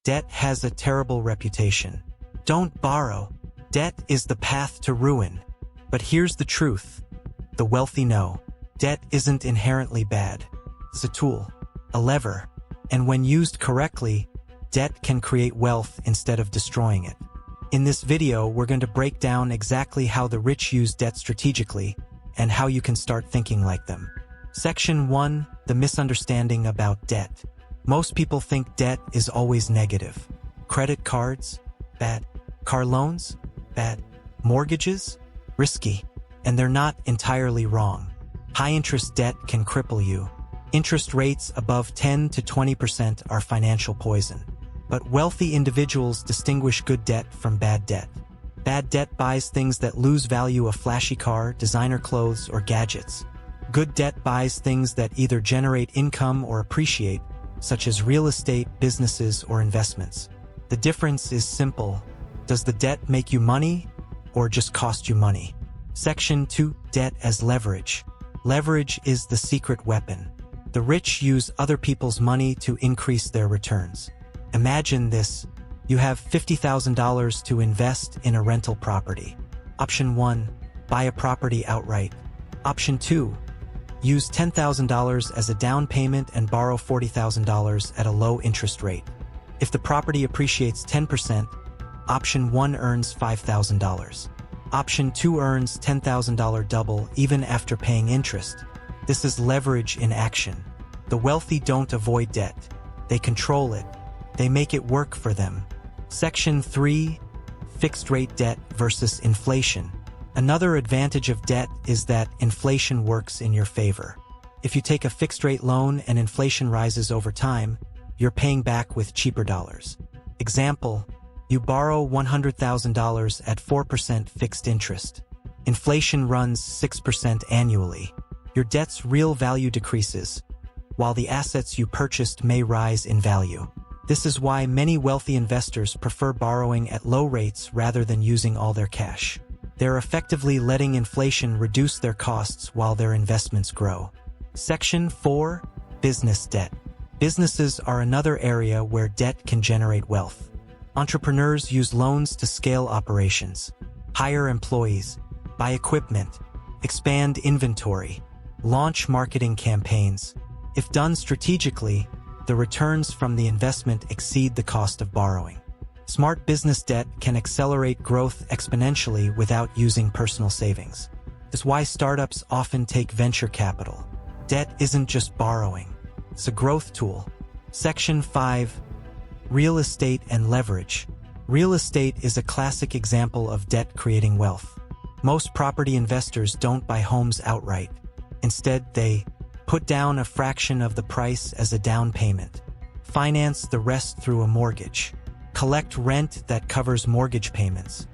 Debt has a terrible reputation. Don't borrow. Debt is the path to ruin. But here's the truth. The wealthy know. Debt isn't inherently bad. It's a tool, a lever, and when used correctly, debt can create wealth instead of destroying it. In this video, we're going to break down exactly how the rich use debt strategically and how you can start thinking like them. Section 1. The misunderstanding about debt. Most people think debt is always negative. Credit cards? Bad. Car loans? Bad. Mortgages? Risky. And they're not entirely wrong. High-interest debt can cripple you. Interest rates above 10 to 20% are financial poison. But wealthy individuals distinguish good debt from bad debt. Bad debt buys things that lose value: a flashy car, designer clothes, or gadgets. Good debt buys things that either generate income or appreciate, such as real estate, businesses, or investments. The difference is simple. Does the debt make you money or just cost you money? Section 2. Debt as leverage. Leverage is the secret weapon. The rich use other people's money to increase their returns. Imagine this. You have $50,000 to invest in a rental property. Option 1. Buy a property outright. Option 2. Use $10,000 as a down payment and borrow $40,000 at a low interest rate. If the property appreciates 10%, Option 1 earns $5,000. Option 2 earns $10,000 double even after paying interest. This is leverage in action. The wealthy don't avoid debt. They control it. They make it work for them. Section 3. Fixed-rate debt versus inflation. Another advantage of debt is that inflation works in your favor. If you take a fixed-rate loan and inflation rises over time, you're paying back with cheaper dollars. Example, you borrow $100,000 at 4% fixed interest. Inflation runs 6% annually. Your debt's real value decreases, while the assets you purchased may rise in value. This is why many wealthy investors prefer borrowing at low rates rather than using all their cash. They're effectively letting inflation reduce their costs while their investments grow. Section 4. Business debt. Businesses are another area where debt can generate wealth. Entrepreneurs use loans to scale operations, hire employees, buy equipment, expand inventory, launch marketing campaigns. If done strategically, the returns from the investment exceed the cost of borrowing. Smart business debt can accelerate growth exponentially without using personal savings. This is why startups often take venture capital. Debt isn't just borrowing. It's a growth tool. Section 5. Real estate and leverage. Real estate is a classic example of debt creating wealth. Most property investors don't buy homes outright. Instead, they put down a fraction of the price as a down payment, finance the rest through a mortgage, collect rent that covers mortgage payments,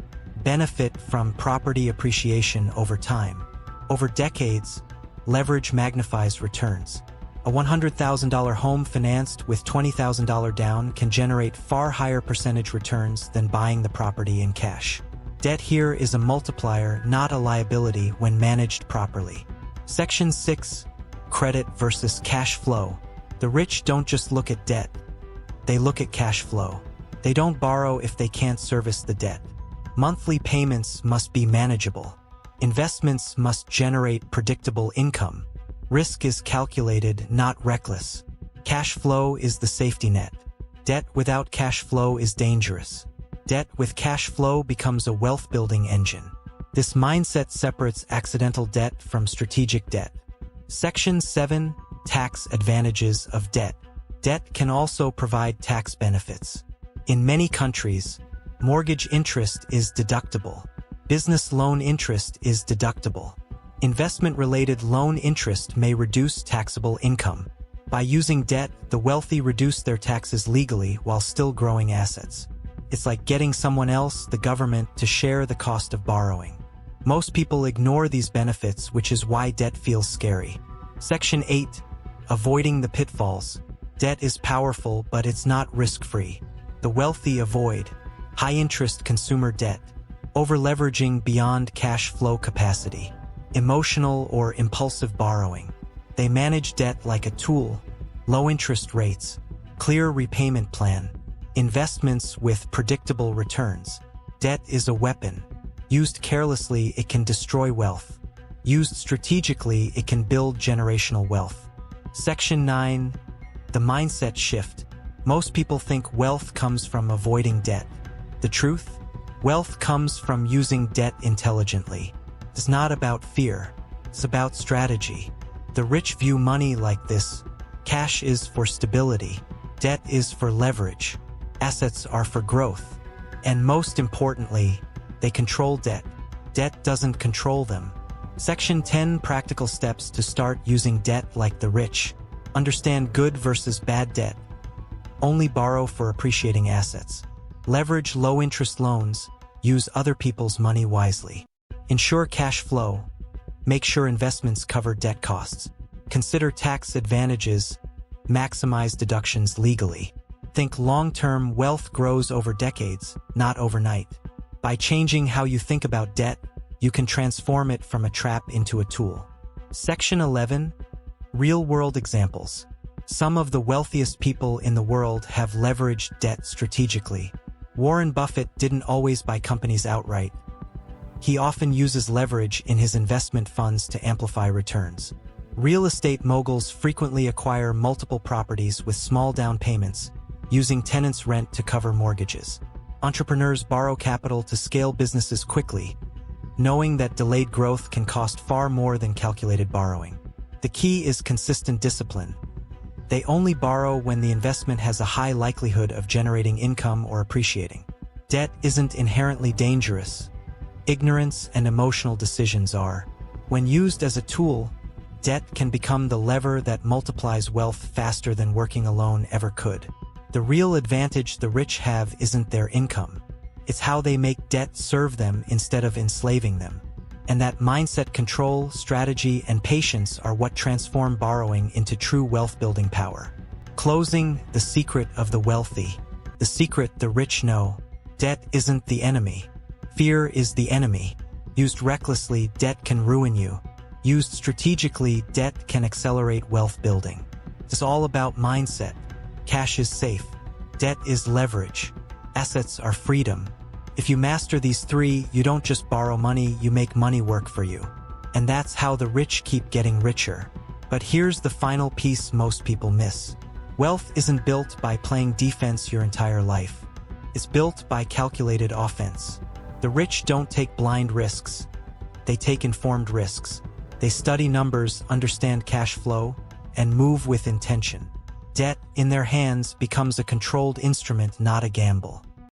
benefit from property appreciation over time. Over decades, leverage magnifies returns. A $100,000 home financed with $20,000 down can generate far higher percentage returns than buying the property in cash. Debt here is a multiplier, not a liability when managed properly. Section 6. Credit versus cash flow. The rich don't just look at debt. They look at cash flow. They don't borrow if they can't service the debt. Monthly payments must be manageable. Investments must generate predictable income. Risk is calculated, not reckless. Cash flow is the safety net. Debt without cash flow is dangerous. Debt with cash flow becomes a wealth-building engine. This mindset separates accidental debt from strategic debt. Section 7. Tax advantages of debt. Debt can also provide tax benefits. In many countries, mortgage interest is deductible. Business loan interest is deductible. Investment-related loan interest may reduce taxable income. By using debt, the wealthy reduce their taxes legally while still growing assets. It's like getting someone else, the government, to share the cost of borrowing. Most people ignore these benefits, which is why debt feels scary. Section 8. Avoiding the pitfalls. Debt is powerful, but it's not risk-free. The wealthy avoid high-interest consumer debt, over-leveraging beyond cash flow capacity, emotional or impulsive borrowing. They manage debt like a tool: low interest rates, clear repayment plan, Investments with predictable returns. Debt is a weapon. Used carelessly, it can destroy wealth. Used strategically, it can build generational wealth. Section 9. The mindset shift. Most people think wealth comes from avoiding debt. The truth? Wealth comes from using debt intelligently. It's not about fear. It's about strategy. The rich view money like this. Cash is for stability. Debt is for leverage. Assets are for growth. And most importantly, they control debt. Debt doesn't control them. Section 10. Practical steps to start using debt like the rich. Understand good versus bad debt. Only borrow for appreciating assets. Leverage low-interest loans. Use other people's money wisely. Ensure cash flow. Make sure investments cover debt costs. Consider tax advantages. Maximize deductions legally. Think long-term. Wealth grows over decades, not overnight. By changing how you think about debt, you can transform it from a trap into a tool. Section 11. Real-world examples. Some of the wealthiest people in the world have leveraged debt strategically. Warren Buffett didn't always buy companies outright. He often uses leverage in his investment funds to amplify returns. Real estate moguls frequently acquire multiple properties with small down payments, using tenants' rent to cover mortgages. Entrepreneurs borrow capital to scale businesses quickly, knowing that delayed growth can cost far more than calculated borrowing. The key is consistent discipline. They only borrow when the investment has a high likelihood of generating income or appreciating. Debt isn't inherently dangerous. Ignorance and emotional decisions are. When used as a tool, debt can become the lever that multiplies wealth faster than working alone ever could. The real advantage the rich have isn't their income. It's how they make debt serve them instead of enslaving them. And that mindset, control, strategy, and patience are what transform borrowing into true wealth-building power. Closing. The secret of the wealthy. The secret the rich know. Debt isn't the enemy. Fear is the enemy. Used recklessly, debt can ruin you. Used strategically, debt can accelerate wealth building. It's all about mindset. Cash is safe. Debt is leverage. Assets are freedom. If you master these three, you don't just borrow money, you make money work for you. And that's how the rich keep getting richer. But here's the final piece most people miss. Wealth isn't built by playing defense your entire life. It's built by calculated offense. The rich don't take blind risks. They take informed risks. They study numbers, understand cash flow, and move with intention. Debt, in their hands, becomes a controlled instrument, not a gamble.